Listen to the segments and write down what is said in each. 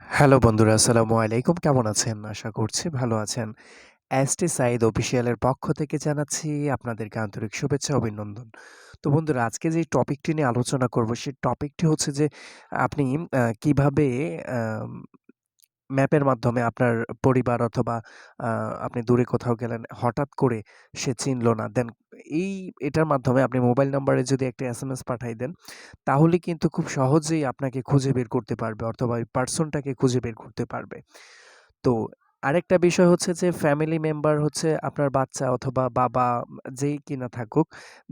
Hello বন্ধুরা, আসসালামু আলাইকুম। কেমন আছেন? আশা করছি ভালো আছেন। এসটি সাঈদ অফিসিয়ালের পক্ষ থেকে জানাচ্ছি আপনাদেরকে আন্তরিক শুভেচ্ছা ও অভিনন্দন। তো বন্ধুরা, আজকে যে টপিকটি নিয়ে আলোচনা করব, সেই টপিকটি হচ্ছে যে আপনি কিভাবে আম ম্যাপের মাধ্যমে আপনার পরিবার অথবা আ আপনি দূরে কোথাও গেলেন, হঠাৎ করে সে চিনল না। এটার মাধ্যমে আপনি মোবাইল নাম্বারে যদি একটা এসএমএস পাঠায় দেন, তাহলে কিন্তু খুব সহজেই আপনাকে খুঁজে বের করতে পারবে অথবা ওই পার্সনটাকে খুঁজে বের করতে পারবে। তো আরেকটা বিষয় হচ্ছে যে ফ্যামিলি মেম্বার হচ্ছে আপনার বাচ্চা অথবা বাবা যেই কিনা থাকুক,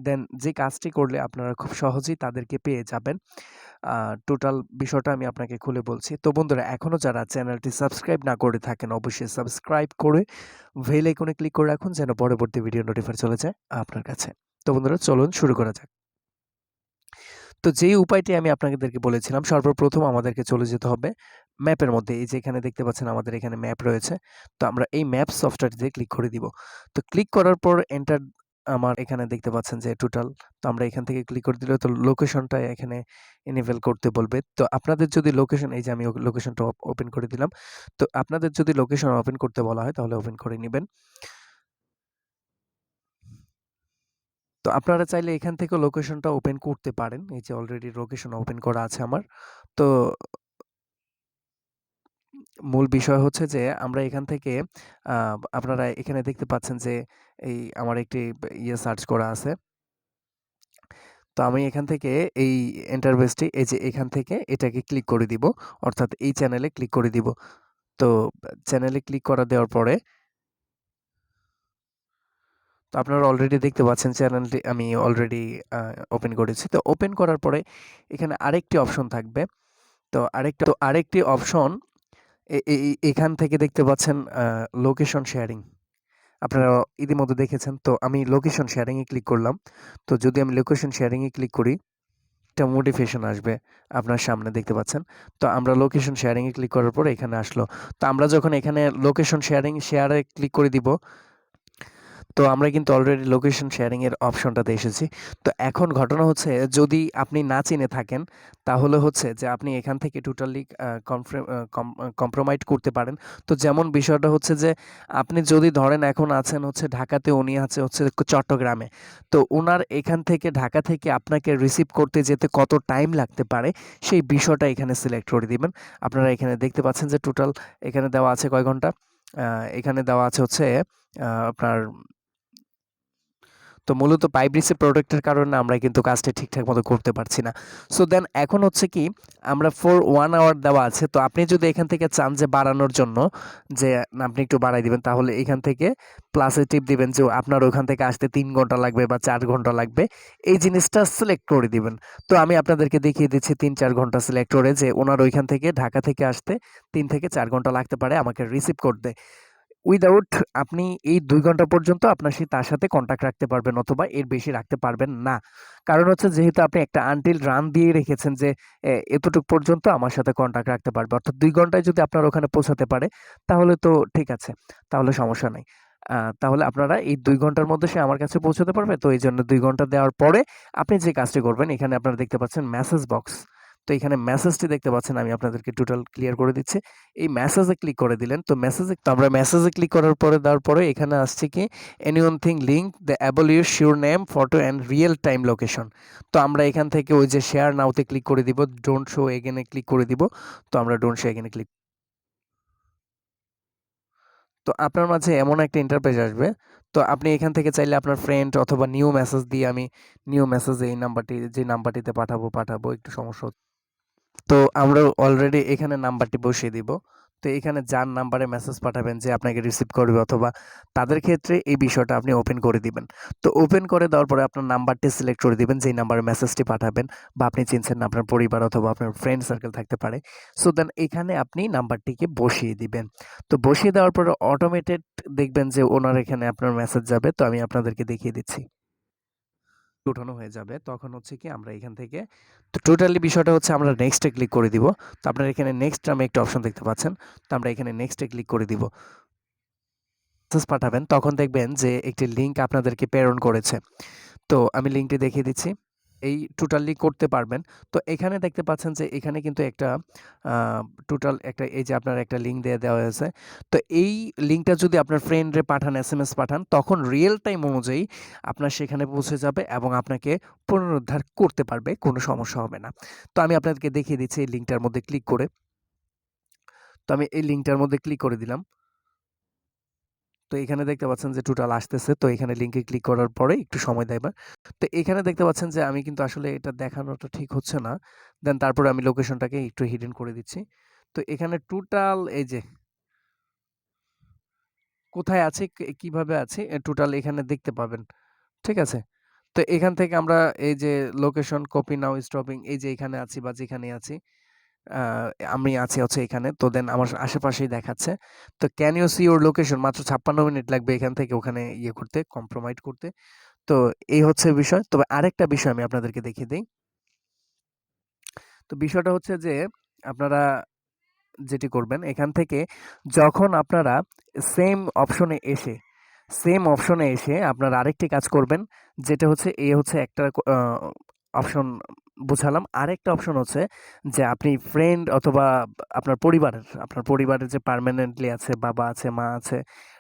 দেন যে কাজটি করলে আপনারা খুব সহজেই তাদেরকে পেয়ে যাবেন। আ টোটাল বিষয়টা আমি আপনাকে খুলে বলছি। তো বন্ধুরা, এখনো যারা চ্যানেলটি সাবস্ক্রাইব না করে থাকেন, অবশ্যই সাবস্ক্রাইব করে বেল আইকনে ক্লিক করে রাখুন যেন পরবর্তী ভিডিও নোটিফাই চলে যায় আপনার কাছে। তো বন্ধুরা, চলুন শুরু করা যাক। তো যেই উপায়টি আমি আপনাদেরকে বলেছিলাম, সর্বপ্রথম আমাদেরকে চলে যেতে হবে ম্যাপের মধ্যে। এই যে এখানে দেখতে পাচ্ছেন আমাদের এখানে ম্যাপ রয়েছে। তো আমরা এই ম্যাপ সফটওয়্যারটিতে ক্লিক করে দিব। তো ক্লিক করার পর এন্টার, আমার এখানে দেখতে পাচ্ছেন যে টোটাল। তো আমরা এখান থেকে ক্লিক করে দিলে তো লোকেশনটা এখানে এনেবল করতে বলবে। তো আপনাদের যদি লোকেশন, এই যে আমি লোকেশনটা ওপেন করে দিলাম। তো আপনাদের যদি লোকেশন ওপেন করতে বলা হয় তাহলে ওপেন করে নিবেন। তো আপনারা চাইলে এখান থেকেও লোকেশনটা ওপেন করতে পারেন। এই যে অলরেডি লোকেশন ওপেন করা আছে আমার। তো মূল বিষয় হচ্ছে যে আমরা এখান থেকে আ আপনারা এখানে দেখতে পাচ্ছেন যে এই আমার একটি সার্চ করা আছে। তো আমি এখান থেকে এই এন্টারভেসটি, এই যে এখান থেকে এটাকে ক্লিক করে দিব। অর্থাৎ এই চ্যানেলে ক্লিক করে দিব। তো চ্যানেলে ক্লিক করা দেওয়ার পরে তো আপনারা অলরেডি দেখতে পাচ্ছেন চ্যানেলটি আমি অলরেডি আ ওপেন করেছি। তো ওপেন করার পরে এখানে আরেকটি অপশন থাকবে। তো আরেকটি অপশন এখান থেকে দেখতে পাচ্ছেন লোকেশন শেয়ারিং। আপনারা ইতিমধ্যে দেখেছেন। তো আমি লোকেশন শেয়ারিং এ ক্লিক করলাম। তো যদি আমি লোকেশন শেয়ারিং এ ক্লিক করি, একটা নোটিফিকেশন আসবে আপনার সামনে দেখতে পাচ্ছেন। তো আমরা লোকেশন শেয়ারিং এ ক্লিক করার পরে এখানে আসলো। তো আমরা যখন এখানে লোকেশন শেয়ারে ক্লিক করে দিব, তো আমরা কিন্তু অলরেডি লোকেশন শেয়ারিং এর অপশনটাতে এসেছি। তো এখন ঘটনা হচ্ছে, যদি আপনি না চিনে থাকেন তাহলে হচ্ছে যে আপনি এখান থেকে টোটালি কম্প্রোমাইজ করতে পারেন। তো যেমন বিষয়টা হচ্ছে যে আপনি যদি ধরেন এখন আছেন হচ্ছে ঢাকাতে, উনি আছে হচ্ছে চট্টগ্রামে। তো উনার এখান থেকে ঢাকা থেকে আপনাকে রিসিভ করতে যেতে কত টাইম লাগতে পারে সেই বিষয়টা এখানে সিলেক্ট করে দিবেন। আপনারা এখানে দেখতে পাচ্ছেন যে টোটাল এখানে দেওয়া আছে কয় ঘন্টা? এখানে দেওয়া আছে হচ্ছে আপনার, তো মূলত পাইপ প্রোডাক্টের কারণে আমরা কিন্তু কাজটা ঠিকঠাক মতো করতে পারছি না। সো দেন এখন হচ্ছে কি, আমরা ফর 1 আওয়ার দেওয়া আছে। তো আপনি যদি এখান থেকে চান যে বাড়ানোর জন্য, যে না, আপনি একটু বাড়াই দিবেন, তাহলে এখান থেকে প্লাসে টিপ দিবেন যে আপনার ওখান থেকে আসতে ৩ ঘন্টা লাগবে বা ৪ ঘন্টা লাগবে। এই জিনিসটা সিলেক্ট করে দিবেন। তো আমি আপনাদেরকে দেখিয়ে দিচ্ছি ৩-৪ ঘন্টা সিলেক্ট করে, যে ওনার ওইখান থেকে ঢাকা থেকে আসতে ৩ থেকে ৪ ঘন্টা লাগতে পারে আমাকে রিসিভ করতে। উইথআউট, আপনি এই ২ ঘন্টা পর্যন্ত তার সাথে কনট্যাক্ট রাখতে পারবেন অথবা এর বেশি রাখতে পারবেন না। কারণ হচ্ছে যেহেতু আপনি একটা আনটিল রান দিয়ে রেখেছেন যে এতটুক পর্যন্ত আমার সাথে কনট্যাক্ট রাখতে পারবে। অর্থাৎ ২ ঘন্টায় যদি আপনার ওখানে পৌঁছাতে পারে তাহলে তো ঠিক আছে। তাহলে সমস্যা নাই। তাহলে আপনারা এই ২ ঘন্টার মধ্যে সে আমার কাছে পৌঁছাতে পারবে। তো এইজন্য ২ ঘন্টা দেওয়ার পরে আপনি যে কাজটি করবেন, এখানে আপনারা দেখতে পাচ্ছেন মেসেজ বক্স। তো এখানে মেসেজটি দেখতে পাচ্ছেন, আমি আপনাদেরকে টোটাল ক্লিয়ার করে দিচ্ছি। এই মেসেজে ক্লিক করে দিলেন। তো আমরা মেসেজে ক্লিক করার পরে, দেওয়ার পরে এখানে আসছে কি, anyone thing link the able your sure name, photo and real time location. তো আমরা এখান থেকে ওই যে শেয়ার নাওতে ক্লিক করে দিব, ডোন্ট শো এগেনে ক্লিক করে দিব। তো আমরা ডোন্ট শো এগেনে ক্লিক, তো আপনার মাঝে এমন একটা ইন্টারপেজ আসবে। তো আপনি এখান থেকে চাইলে আপনার ফ্রেন্ড অথবা নিউ মেসেজ দিয়ে, আমি নিউ মেসেজে এই নাম্বারটি, যে নাম্বারটিতে পাঠাবো, একটু সমস্যা হচ্ছে। তো আমরা অলরেডি এখানে নাম্বারটি বসিয়ে দিব। তো এখানে যার নাম্বারে মেসেজ পাঠাবেন যে আপনাকে রিসিভ করবে অথবা তাদের ক্ষেত্রে এই বিষয়টা আপনি ওপেন করে দিবেন। তো ওপেন করে দেওয়ার পরে আপনার নাম্বারটি সিলেক্ট করে দিবেন যেই নাম্বারে মেসেজটি পাঠাবেন, বা আপনি চিনছেন না, আপনার পরিবার অথবা আপনার ফ্রেন্ড সার্কেল থাকতে পারে। সো দেন এখানে আপনি নাম্বারটিকে বসিয়ে দিবেন। তো বসিয়ে দেওয়ার পরে অটোমেটেড দেখবেন যে ওনার এখানে আপনার মেসেজ যাবে। তো আমি আপনাদেরকে দেখিয়ে দিচ্ছি। উঠানো হয়ে যাবে, তখন হচ্ছে কি আমরা এখান থেকে, তো টোটালি বিষয়টা হচ্ছে আমরা নেক্সটে ক্লিক করে দিব। তো আপনারা এখানে নেক্সট নামে একটা অপশন দেখতে পাচ্ছেন। তো আমরা এখানে নেক্সটে ক্লিক করে দিব। মেসেজ পাঠাবেন, তখন দেখবেন যে একটি লিঙ্ক আপনাদেরকে প্রেরণ করেছে। তো আমি লিঙ্কটি দেখিয়ে দিচ্ছি। এই টোটালি করতে পারবেন। তো এখানে দেখতে পাচ্ছেন যে এখানে কিন্তু একটা আ টোটাল একটা এই যে আপনার একটা লিঙ্ক দিয়ে দেওয়া হয়েছে। তো এই লিঙ্কটা যদি আপনার ফ্রেন্ডরে পাঠান, এসএমএস পাঠান, তখন রিয়েল টাইম অনুযায়ী আপনার সেখানে পৌঁছে যাবে এবং আপনাকে পুনরুদ্ধার করতে পারবে, কোনো সমস্যা হবে না। তো আমি আপনাদেরকে দেখিয়ে দিচ্ছি এই লিঙ্কটার মধ্যে ক্লিক করে। তো আমি এই লিঙ্কটার মধ্যে ক্লিক করে দিলাম। তো এখানে দেখতে পাচ্ছেন যে টোটাল আসতেছে। তো এখানে লিঙ্কে ক্লিক করার পরে একটু সময় দেয়। তো এখানে দেখতে পাচ্ছেন যে আমি কিন্তু আসলে এটা দেখানোটা ঠিক হচ্ছে না। দেন তারপরে আমি লোকেশনটাকে একটু হিডেন করে দিচ্ছি। তো এখানে টোটাল এই যে কোথায় আছি, কিভাবে আছি টোটাল এখানে দেখতে পাবেন। ঠিক আছে? তো এখান থেকে আমরা এই যে লোকেশন কপি নাও স্টপিং এই যে এখানে আছি বা যেখানে আছি আ আমি আছি হচ্ছে এখানে। তো দেন আমার আশেপাশেই দেখাচ্ছে। তো can you see your location মাত্র ৫৬ মিনিট লাগবে এখান থেকে ওখানে ইয়ে করতে, কম্প্রোমাইজ করতে। তো এই হচ্ছে বিষয়। তবে আরেকটা বিষয় আমি আপনাদেরকে দেখিয়ে দেই। তো বিষয়টা হচ্ছে যে আপনারা যেটি করবেন এখান থেকে যখন আপনারা সেম অপশনে এসে সেম অপশনে এসে আপনারা আরেকটি কাজ করবেন যেটা হচ্ছে এ হচ্ছে একটা অপশন বুঝালাম। আরেকটা অপশন হচ্ছে যে আপনি ফ্রেন্ড অথবা আপনার পরিবারের যে পার্মানেন্টলি আছে, বাবা আছে, মা আছে,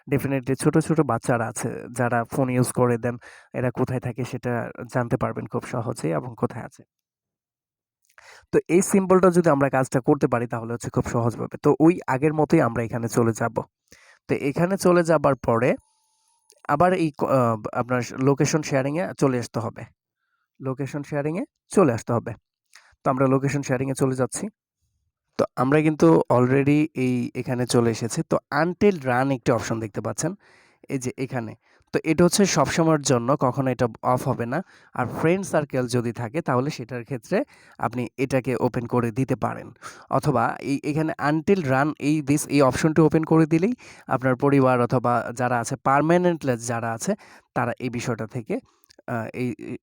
ডেফিনিটলি ছোট, ছোট বাচ্চারা আছে যারা ফোন ইউজ করে দেন, এরা কোথায় থাকে সেটা জানতে পারবেন খুব সহজেই এবং কোথায় আছে। তো এই সিম্বলটা যদি আমরা কাজটা করতে পারি তাহলে হচ্ছে খুব সহজভাবে। তো ওই আগের মতোই আমরা এখানে চলে যাব। তো এখানে চলে যাবার পরে আবার এই আপনার লোকেশন শেয়ারিং এ চলে আসতে হবে। লোকেশন শেয়ারিং এ চলে আসতে হবে। তো আমরা লোকেশন শেয়ারিং এ চলে যাচ্ছি। তো আমরা কিন্তু অলরেডি এখানে চলে এসেছি। তো আনটিল রান একটি অপশন দেখতে পাচ্ছেন। এই যে এখানে। তো এটা হচ্ছে সবসময়ের জন্য, কখনো এটা অফ হবে না। আর ফ্রেন্ড সার্কেল যদি থাকে তাহলে সেটার ক্ষেত্রে আপনি এটাকে ওপেন করে দিতে পারেন। অথবা এখানে আনটিল রান এই অপশনটি ওপেন করে দিলেই আপনার পরিবার অথবা যারা আছে পার্মানেন্টলি যারা আছে তারা এই বিষয়টা থেকে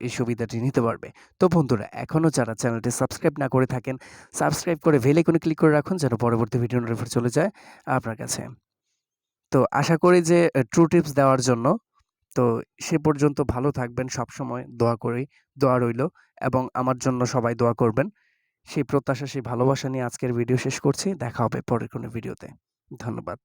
এই সুবিধাটি নিতে পারবে। তো বন্ধুরা এখনও যারা চ্যানেলটি সাবস্ক্রাইব না করে থাকেন, সাবস্ক্রাইব করে বেল আইকনে ক্লিক করে রাখুন যেন পরবর্তী ভিডিও নোটিফিকেশন চলে যায় আপনার কাছে। তো আশা করি যে ট্রু টিপস দেওয়ার জন্য। তো সে পর্যন্ত ভালো থাকবেন সবসময় দোয়া করি। দোয়া রইলো এবং আমার জন্য সবাই দোয়া করবেন। সেই প্রত্যাশা, সেই ভালোবাসা নিয়ে আজকের ভিডিও শেষ করছি। দেখা হবে পরের কোনো ভিডিওতে। ধন্যবাদ।